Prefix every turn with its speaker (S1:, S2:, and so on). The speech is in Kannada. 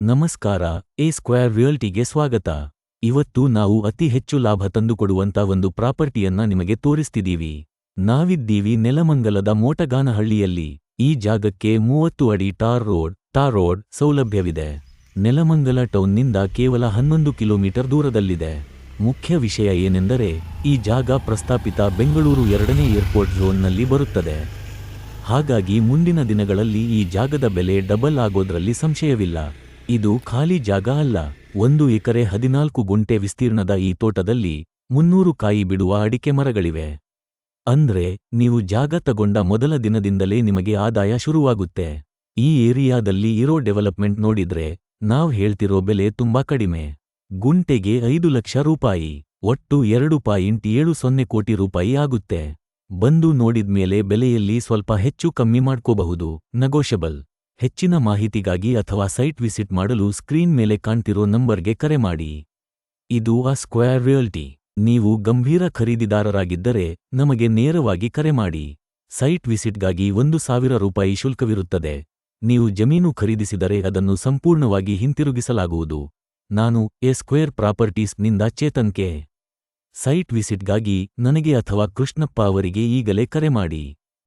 S1: ನಮಸ್ಕಾರ, ಎ ಸ್ಕ್ವೇರ್ ರಿಯಲ್ಟಿಗೆ ಸ್ವಾಗತ. ಇವತ್ತು ನಾವು ಅತಿ ಹೆಚ್ಚು ಲಾಭ ತಂದುಕೊಡುವಂತ ಒಂದು ಪ್ರಾಪರ್ಟಿಯನ್ನ ನಿಮಗೆ ತೋರಿಸ್ತಿದೀವಿ. ನಾವಿದ್ದೀವಿ ನೆಲಮಂಗಲದ ಮೋಟಗಾನಹಳ್ಳಿಯಲ್ಲಿ. ಈ ಜಾಗಕ್ಕೆ 30 ಅಡಿ ಟಾರ್ ರೋಡ್ ಸೌಲಭ್ಯವಿದೆ. ನೆಲಮಂಗಲ ಟೌನ್ನಿಂದ ಕೇವಲ 11 ಕಿಲೋಮೀಟರ್ ದೂರದಲ್ಲಿದೆ. ಮುಖ್ಯ ವಿಷಯ ಏನೆಂದರೆ ಈ ಜಾಗ ಪ್ರಸ್ತಾಪಿತ ಬೆಂಗಳೂರು 2ನೇ ಏರ್ಪೋರ್ಟ್ ಝೋನ್ನಲ್ಲಿ ಬರುತ್ತದೆ. ಹಾಗಾಗಿ ಮುಂದಿನ ದಿನಗಳಲ್ಲಿ ಈ ಜಾಗದ ಬೆಲೆ ಡಬಲ್ ಆಗೋದ್ರಲ್ಲಿ ಸಂಶಯವಿಲ್ಲ. ಇದು ಖಾಲಿ ಜಾಗ ಅಲ್ಲ. 1 ಎಕರೆ 14 ಗುಂಟೆ ವಿಸ್ತೀರ್ಣದ ಈ ತೋಟದಲ್ಲಿ 300 ಕಾಯಿ ಬಿಡುವ ಅಡಿಕೆ ಮರಗಳಿವೆ. ಅಂದ್ರೆ ನೀವು ಜಾಗ ತಗೊಂಡ ಮೊದಲ ದಿನದಿಂದಲೇ ನಿಮಗೆ ಆದಾಯ ಶುರುವಾಗುತ್ತೆ. ಈ ಏರಿಯಾದಲ್ಲಿ ಇರೋ ಡೆವಲಪ್ಮೆಂಟ್ ನೋಡಿದ್ರೆ ನಾವ್ ಹೇಳ್ತಿರೋ ಬೆಲೆ ತುಂಬಾ ಕಡಿಮೆ. ಗುಂಟೆಗೆ 5 ಲಕ್ಷ ರೂಪಾಯಿ, ಒಟ್ಟು 2.70 ಕೋಟಿ ರೂಪಾಯಿ ಆಗುತ್ತೆ. ಬಂದು ನೋಡಿದ್ಮೇಲೆ ಬೆಲೆಯಲ್ಲಿ ಸ್ವಲ್ಪ ಹೆಚ್ಚು ಕಮ್ಮಿ ಮಾಡ್ಕೋಬಹುದು, ನೆಗೋಷಿಯಬಲ್. ಹೆಚ್ಚಿನ ಮಾಹಿತಿಗಾಗಿ ಅಥವಾ ಸೈಟ್ ವಿಸಿಟ್ ಮಾಡಲು ಸ್ಕ್ರೀನ್ ಮೇಲೆ ಕಾಣ್ತಿರೋ ನಂಬರ್ಗೆ ಕರೆ ಮಾಡಿ. ಇದು ಅ ಸ್ಕ್ವೇರ್ ರಿಯಲ್ಟಿ. ನೀವು ಗಂಭೀರ ಖರೀದಿದಾರರಾಗಿದ್ದರೆ ನಮಗೆ ನೇರವಾಗಿ ಕರೆ ಮಾಡಿ. ಸೈಟ್ ವಿಸಿಟ್ಗಾಗಿ 1,000 ರೂಪಾಯಿ ಶುಲ್ಕವಿರುತ್ತದೆ. ನೀವು ಜಮೀನು ಖರೀದಿಸಿದರೆ ಅದನ್ನು ಸಂಪೂರ್ಣವಾಗಿ ಹಿಂತಿರುಗಿಸಲಾಗುವುದು. ನಾನು ಎ ಸ್ಕ್ವೇರ್ ಪ್ರಾಪರ್ಟೀಸ್ ನಿಂದ ಚೇತನ್ ಕೆ. ಸೈಟ್ ವಿಸಿಟ್ಗಾಗಿ ನನಗೆ ಅಥವಾ ಕೃಷ್ಣಪ್ಪ ಅವರಿಗೆ ಈಗಲೇ ಕರೆ ಮಾಡಿ.